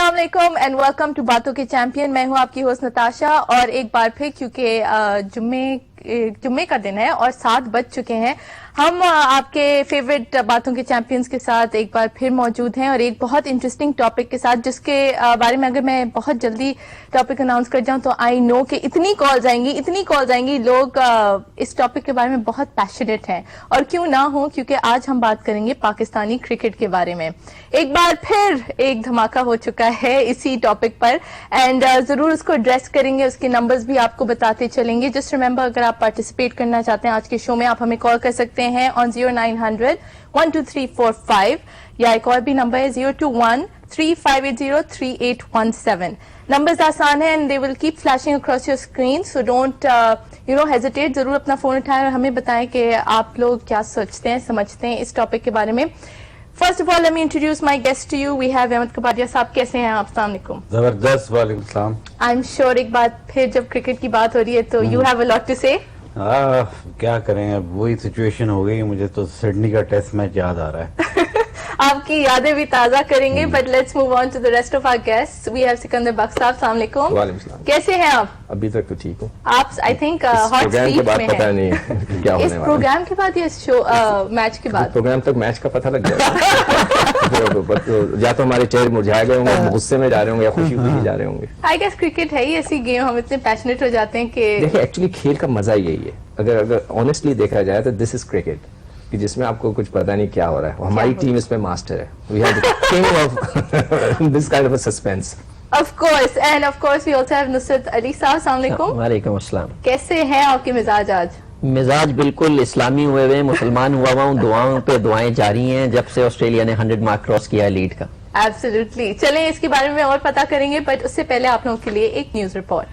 अस्सलाम वालेकुम and welcome to बातों के चैंपियन। मैं हूं आपकी होस्ट नताशा और एक बार फिर क्योंकि जुम्मे का दिन है और 7 बज चुके हैं, हम आपके फेवरेट बातों के चैंपियंस के साथ एक बार फिर मौजूद हैं और एक बहुत इंटरेस्टिंग टॉपिक के साथ, जिसके बारे में अगर मैं बहुत जल्दी टॉपिक अनाउंस कर जाऊं तो आई नो कि इतनी कॉल्स आएंगी, लोग इस टॉपिक के बारे में बहुत पैशनेट हैं और क्यों ना हो, क्योंकि आज हम बात करेंगे पाकिस्तानी क्रिकेट के बारे में। एक बार फिर एक धमाका हो चुका है इसी टॉपिक पर एंड जरूर उसको एड्रेस करेंगे, उसके नंबर्स भी आपको बताते चलेंगे। जस्ट रिमेंबर, अगर आप पार्टिसिपेट करना चाहते हैं आज के शो में, आप हमें कॉल कर सकते हैं ऑन 0900-12345 या एक और भी नंबर है 021-3580-3817। नंबर्स आसान है and they will keep flashing across your screen, so don't hesitate. जरूर अपना फोन उठाएं और हमें बताएं कि आप लोग क्या सोचते हैं, समझते हैं इस टॉपिक के बारे में। First of all let me introduce my guest to you. We have Ahmed Kapadia sahab. कैसे हैं आप? अस्सलाम वालेकुम। जबरदस्त। वालेकुम सलाम। आई एम श्योर एक बार फिर जब क्रिकेट की बात हो रही है तो you have a lot to say. क्या करें, अब वही सिचुएशन हो गई। मुझे तो सिडनी का टेस्ट मैच याद आ रहा है। आपकी यादें भी ताजा करेंगे, but let's move on to the rest of our guests. We have Sikandar Bakht Sahab. अस्सलाम वालेकुम। वालेकुम सलाम। कैसे हैं आप? अभी तक तो ठीक हूँ। आप आई थिंक हॉट सीट में हैं। पता नहीं है क्या होने इस वाला प्रोग्राम के बाद या इस शो मैच के बाद? प्रोग्राम तक मैच का पता लग जाएगा। या तो हमारे चेहरे मुरझाए गए होंगे, गुस्से में जा रहे होंगे या खुशी खुशी जा रहे होंगे। आई गेस क्रिकेट है ही ऐसी गेम, हम इतने पैशनेट हो जाते हैं कि देखिए, एक्चुअली खेल का मजा यही है। अगर ऑनेस्टली देखा जाए तो दिस इज क्रिकेट, कि जिसमें आपको कुछ पता नहीं क्या हो रहा है। हमारी टीम इसमें मास्टर है। We have the king of this kind of a suspense. Of course, and of course we also have Nusrat Ali sahab. अस्सलाम वालेकुम। वालेकुम अस्सलाम। कैसे हैं आपके मिजाज आज? मिजाज बिल्कुल इस्लामी हुए हुए, मुसलमान हुआ हूँ। दुआओं पे दुआएं जारी हैं जब से ऑस्ट्रेलिया ने 100 मार्क क्रॉस किया है लीड का। एब्सोल्युटली। चलें इसके बारे में और पता करेंगे, बट उससे पहले आप लोगों के लिए एक न्यूज रिपोर्ट।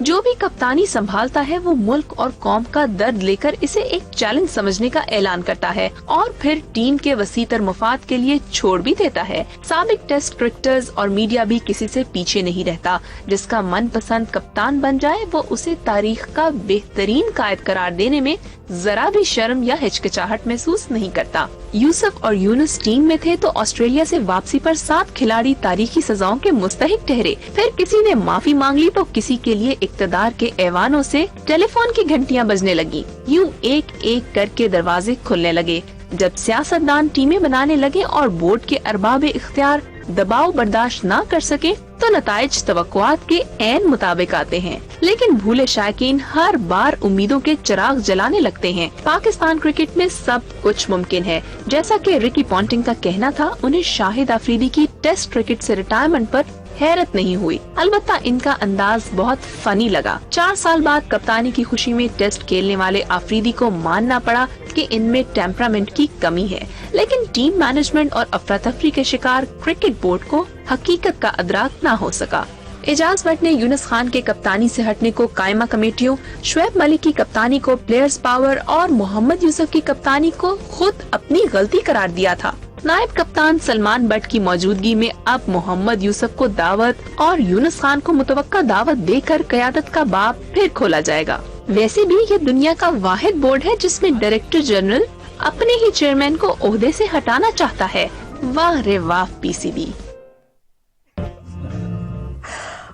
जो भी कप्तानी संभालता है वो मुल्क और कौम का दर्द लेकर इसे एक चैलेंज समझने का ऐलान करता है और फिर टीम के वसीतर मुफाद के लिए छोड़ भी देता है। साबिक टेस्ट क्रिकेटर्स और मीडिया भी किसी से पीछे नहीं रहता। जिसका मनपसंद कप्तान बन जाए वो उसे तारीख का बेहतरीन कायद करार देने में जरा भी शर्म या हिचकिचाहट महसूस नहीं करता। यूसुफ और यूनुस टीम में थे तो ऑस्ट्रेलिया से वापसी पर 7 खिलाड़ी तारीखी सजाओं के मुस्तहिक ठहरे। फिर किसी ने माफी मांग ली तो किसी के लिए इक्तदार के ऐवानों से टेलीफोन की घंटियां बजने लगी। यूं एक एक करके दरवाजे खुलने लगे। जब सियासतदान टीमें बनाने लगे और बोर्ड के अरबाब इख्तियार दबाव बर्दाश्त न कर सके तो नताइज तवक्कुआत के ऐन मुताबिक आते हैं। लेकिन भूले शायकीन हर बार उम्मीदों के चिराग जलाने लगते हैं। पाकिस्तान क्रिकेट में सब कुछ मुमकिन है। जैसा कि रिकी पॉन्टिंग का कहना था, उन्हें शाहिद अफरीदी की टेस्ट क्रिकेट से रिटायरमेंट पर हैरत नहीं हुई, अलबत्ता इनका अंदाज बहुत फनी लगा। 4 साल बाद कप्तानी की खुशी में टेस्ट खेलने वाले अफरीदी को मानना पड़ा कि इनमें टेम्परामेंट की कमी है, लेकिन टीम मैनेजमेंट और अफरा तफरी के शिकार क्रिकेट बोर्ड को हकीकत का अदराक न हो सका। एजाज भट्ट ने यूनुस खान के कप्तानी से हटने को कायमा कमेटियों, शुएब मलिक की कप्तानी को प्लेयर्स पावर और मोहम्मद यूसुफ की कप्तानी को खुद अपनी गलती करार दिया था। नायब कप्तान सलमान बट की मौजूदगी में अब मोहम्मद यूसुफ को दावत और यूनुस खान को मुतवक्का दावत देकर क़यादत का बाब फिर खोला जाएगा। वैसे भी ये दुनिया का वाहिद बोर्ड है जिसमें डायरेक्टर जनरल अपने ही चेयरमैन को ओहदे से हटाना चाहता है। वाह रे वाह PCB.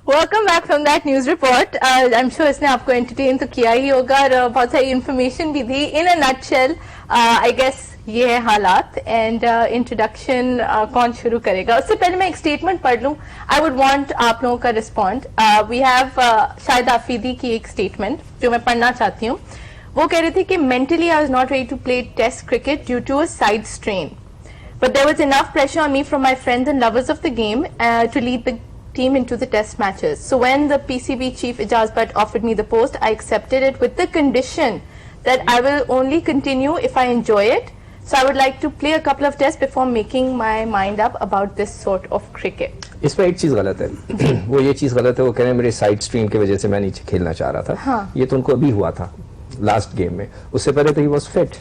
Welcome back from that news report. I am sure इसने आपको एंटरटेन तो किया ही होगा और बहुत सारी इन्फॉर्मेशन भी दी। इन अ नटशेल आई गेस ये है हालात एंड इंट्रोडक्शन कौन शुरू करेगा? उससे पहले मैं एक स्टेटमेंट पढ़ लूं। आई वुड वांट आप लोगों का respond. We have Shahid Afridi की एक स्टेटमेंट जो मैं पढ़ना चाहती हूँ। वो कह रही थी कि mentally I was not ready to play test cricket due to a side strain, but there was enough pressure on me from my friends and lovers of the game to lead the team into the test matches. So when the PCB chief Ijaz Butt offered me the post, I accepted it with the condition that I will only continue if I enjoy it. So I would like to play a couple of tests before making my mind up about this sort of cricket. इसमें एक चीज गलत है। वो ये चीज गलत है, वो कह रहे हैं मेरे साइड स्ट्रीम की वजह से मैं नीचे खेलना चाह रहा था। हाँ। ये तो उनको अभी हुआ था लास्ट गेम में। उससे पहले तो ही वॉज फिट।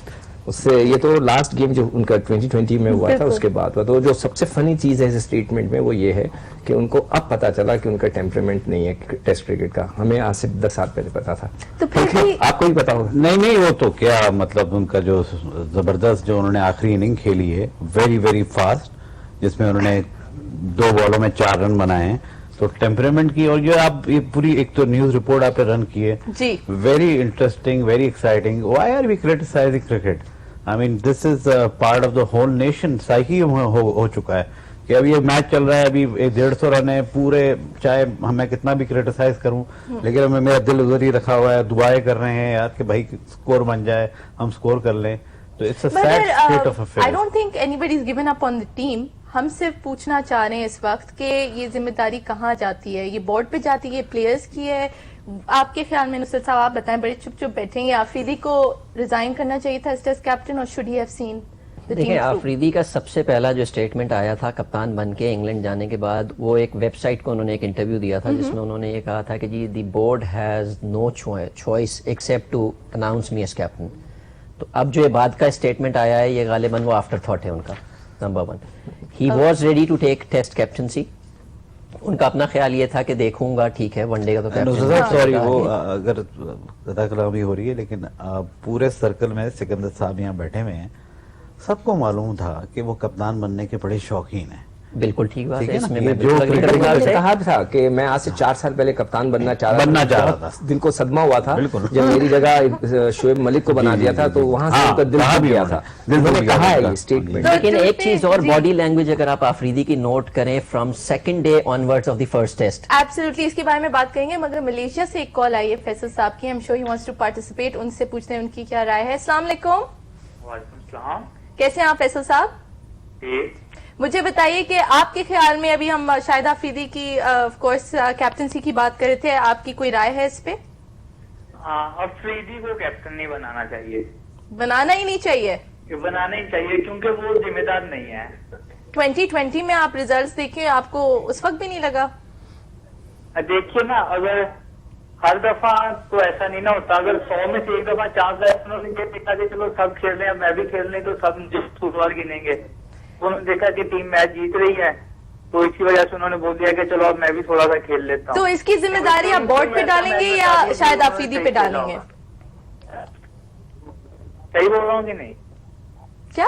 उससे ये तो लास्ट गेम जो उनका 2020 में हुआ था बिल्कुल। उसके बाद हुआ, तो जो सबसे फनी चीज है इस स्टेटमेंट में वो ये है कि उनको अब पता चला कि उनका टेम्परामेंट नहीं है टेस्ट क्रिकेट का, हमें आज से 10 साल पहले पता था। तो फिर भी आपको ही पता होगा। नहीं नहीं, वो तो क्या मतलब उनका जो जबरदस्त जो उन्होंने आखिरी इनिंग खेली है वेरी वेरी फास्ट, जिसमें उन्होंने 2 बॉलों में 4 रन बनाए हैं, तो टेम्परामेंट की। और जो आप ये पूरी एक तो न्यूज रिपोर्ट आपने रन की है, जी very interesting, very exciting. Why are we criticising cricket? I mean this is part of the whole nation psyche हो चुका है कि अभी ये मैच चल रहा है, अभी 150 रन है पूरे, चाहे मैं कितना भी क्रिटिसाइज करूं, लेकिन हमें मेरा दिल उधर ही रखा हुआ है, दुआएं कर रहे हैं यार कि भाई स्कोर बन जाए, हम स्कोर कर लें। तो it's a sad state of I affairs. Don't think anybody is given up on the team. हम सिर्फ पूछना चाह रहे हैं इस वक्त कि ये जिम्मेदारी कहाँ जाती है, ये बोर्ड पे जाती है, प्लेयर्स की है? आपके ख्याल में नुसरत साहब, आप बताएं, बड़े चुप चुप बैठेंगे, आफरीदी को रिजाइन करना चाहिए था एज टेस्ट कैप्टन, और should he have seen the team देखिए, थ्रू? आफरीदी का सबसे पहला जो स्टेटमेंट आया था कप्तान बन के इंग्लैंड जाने के बाद, वो एक वेबसाइट को उन्होंने एक इंटरव्यू दिया था जिसमें उन्होंने ये कहा था कि जी the board has no choice except to announce me as captain. तो अब जो ये बाद का स्टेटमेंट आया है, ये गालिबन वो आफ्टर थॉट है उनका। Number 1, he was ready to take test captaincy. उनका अपना ख्याल ये था कि देखूंगा, ठीक है, वनडे का तो कैप्टन। सॉरी, वो अगर कथा कलामी हो रही है, लेकिन पूरे सर्कल में सिकंदर साहब यहाँ बैठे हुए हैं, सबको मालूम था कि वो कप्तान बनने के बड़े शौकीन हैं। बिल्कुल ठीक बात ठीक है, है ना? इसमें ये मैं जो बिल्कुल agree क्रिकेट करूंगा मैंने आपसे। कहा था कि मैं आज से 4 साल पहले कप्तान बनना चाह रहा बहुत था। दिल को सदमा हुआ था बिल्कुल। जब मेरी जगह शोएब मलिक को बना जी, दिया जी, था, जी, तो जी। वहां से हाँ, उनका दिल कहा टूट भी गया उन्होंने। था। दिल उन्होंने टूट गया कहा है उनका। ये स्टेटमेंट। तो लेकिन एक चीज और, जी। बॉडी लैंग्वेज अगर आप आफरीदी की नोट करें from second day onwards of the first test, absolutely, इसके बारे में बात करेंगे, मगर मलेशिया से एक कॉल आई है फैसल साहब की। I am sure he wants to participate. उनसे पूछते हैं उनकी क्या राय है। अस्सलाम वालेकुम, वालेकुम सलाम। कैसे हैं आप फैसल साहब? ठीक। मुझे बताइए कि आपके ख्याल में, अभी हम शाहिद आफरीदी की ऑफ कोर्स कैप्टनसी की बात कर रहे थे, आपकी कोई राय है इस पे? अफरीदी को कैप्टन नहीं बनाना चाहिए, बनाना ही नहीं चाहिए? बनाना ही चाहिए क्योंकि वो जिम्मेदार नहीं है। 2020 में आप रिजल्ट्स देखें, आपको उस वक्त भी नहीं लगा? देखिए ना, अगर हर दफा तो ऐसा नहीं ना होता, अगर 100 में से 1 दफा चांस आए, उन्होंने ये देखा कि चलो सब खेल रहे हैं, मैं भी खेल रही, तो सब फुटबॉल गिनेंगे। उन्होंने देखा कि टीम मैच जीत रही है, तो इसी वजह से उन्होंने बोल दिया कि चलो अब मैं भी थोड़ा सा खेल लेता हूँ। तो इसकी जिम्मेदारी आप बोर्ड पे डालेंगे या शायद आफरीदी पे डालेंगे? सही बोल रहा हूँ कि नहीं? क्या?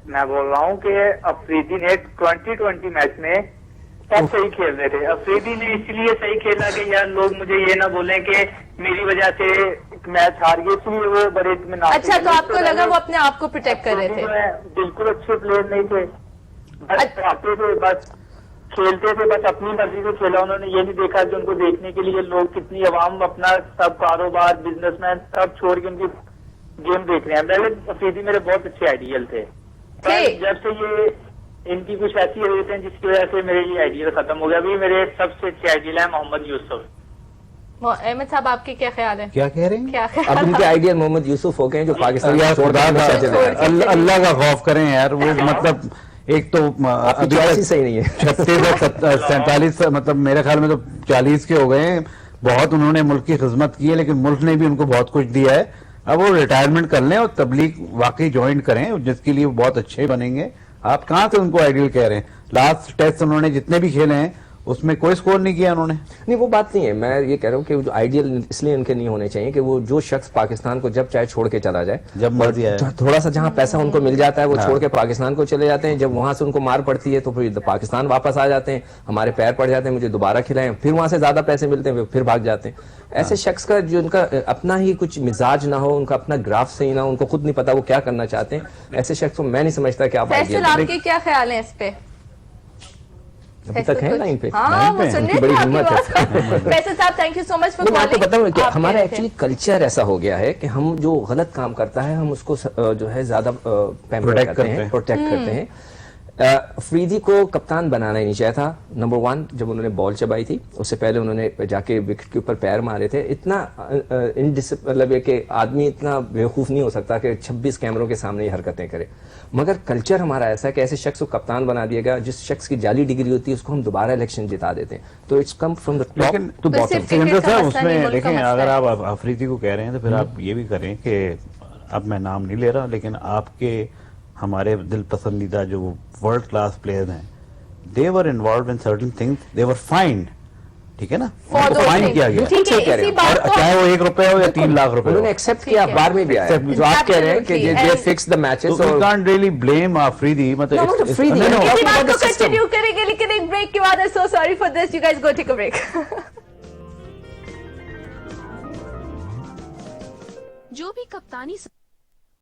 मैं बोल रहा हूँ कि अफरीदी ने 2020 मैच में सब सही खेल रहे थे। अफरीदी ने इसलिए सही खेला कि यार लोग मुझे ये ना बोले कि मेरी वजह से मैच हार गए, इसलिए वो बड़े इत्मीनान से अच्छा, तो खेले। आपको लगा वो अपने आप को प्रोटेक्ट कर रहे थे? बिल्कुल अच्छे प्लेयर नहीं थे, बस आते थे, बस खेलते थे, बस अपनी मर्जी से खेला। उन्होंने ये नहीं देखा कि उनको देखने के लिए लोग, कितनी अवाम अपना सब कारोबार, बिजनेसमैन सब छोड़ के उनकी गेम देख रहे हैं। पहले अफरीदी मेरे बहुत अच्छे आइडियल थे, पर जब से ये इनकी कुछ ऐसी हरकतें हैं जिसकी वजह से मेरे ये आइडियल खत्म हो गया। अभी मेरे सबसे अच्छे आइडियल है मोहम्मद यूसुफ। अहमद साहब, आपके क्या ख्याल है? क्या कह रहे हैं? क्या अब ख्याल? उनके आइडियल मोहम्मद यूसुफ हो गए जो पाकिस्तान यार छोड़ खुदा के का चले गए। अल्लाह का खौफ करें यार। वो मतलब एक तो आपकी चॉइस ही सही नहीं है। 36 और 47, मतलब मेरे ख्याल में तो 40 के हो गए हैं। बहुत उन्होंने मुल्क की खिदमत की है, लेकिन मुल्क ने भी उनको बहुत कुछ दिया है। अब वो रिटायरमेंट कर लें और तबलीग वाकई ज्वाइन करें, जिसके लिए वो बहुत अच्छे बनेंगे। आप कहाँ से उनको आइडियल कह रहे हैं? लास्ट टेस्ट उन्होंने जितने भी खेले हैं उसमें कोई स्कोर नहीं किया उन्होंने। नहीं, वो बात नहीं है। मैं ये कह रहा हूँ कि जो आइडियल इसलिए इनके नहीं होने चाहिए कि वो जो शख्स पाकिस्तान को जब चाहे छोड़ के चला जाए, जब मर्जी आए, थोड़ा सा जहाँ पैसा उनको मिल जाता है वो छोड़ के पाकिस्तान को चले जाते हैं। जब वहां से उनको मार पड़ती है तो फिर पाकिस्तान वापस आ जाते हैं, हमारे पैर पड़ जाते हैं, मुझे दोबारा खिलाएं, फिर वहां से ज्यादा पैसे मिलते हैं, फिर भाग जाते हैं। ऐसे शख्स का जो उनका अपना ही कुछ मिजाज ना हो, उनका अपना ग्राफ सही ना हो, उनको खुद नहीं पता वो क्या करना चाहते हैं, ऐसे शख्स को मैं नहीं समझता कि आप फैसल, आपके क्या ख्याल है इस पे? अभी तक है लाइन पे। हाँ, वो सुन रहे थे बड़ी आपकी हिम्मत बात। है। फैसल साहब, thank you so much for मैं आपको कॉलिंग। बताऊं कि आप हमारा कह रहे थे। एक्चुअली कल्चर ऐसा हो गया है कि हम जो गलत काम करता है हम उसको जो है ज्यादा Protect करते हैं। प्रोटेक्ट करते हैं। अफरीदी को कप्तान बनाना ही नहीं चाहिए था। नंबर 1, जब उन्होंने बॉल चबाई थी उससे पहले उन्होंने जाके विकेट के ऊपर पैर मारे थे। इतना मतलब कि आदमी इतना बेवकूफ नहीं हो सकता कि 26 कैमरों के सामने ये हरकतें करे। मगर कल्चर हमारा ऐसा है कि ऐसे शख्स को कप्तान बना दिया गया, जिस शख्स की जाली डिग्री होती है उसको हम दोबारा इलेक्शन जिता देते हैं। तो it's come from the top लेकिन टू बॉटम। सिर्फ सिकंदर क्रिकेट का साहब, मसला नहीं, उसमें मुल्क का देखें, मसला अगर है। आप अफरीदी को कह रहे हैं तो फिर आप ये भी करें कि اب میں نام نہیں لے رہا لیکن آپ کے ہمارے دل پسندیدہ جو ورلڈ کلاس پلیئر ہیں they were involved in certain things, they were fined, ٹھیک ہے نا, For those فائن things. کیا گیا, ٹھیک ہے, اسی بات اور کو چاہے وہ 1 روپے ہو یا 3 لاکھ روپے انہوں نے ہو. ایکسپٹ کیا, اخبار میں بھی آیا Accept. جو آپ کہہ رہے ہیں کہ Absolutely. they fix the matches. So we can't really blame Afridi. No, not Afridi. No, no. اسی Talking بات about کو the system. کنٹینیو کریں گے لیکن ایک بریک کے بعد. So sorry for this, you guys go take a break. جو بھی کپتانی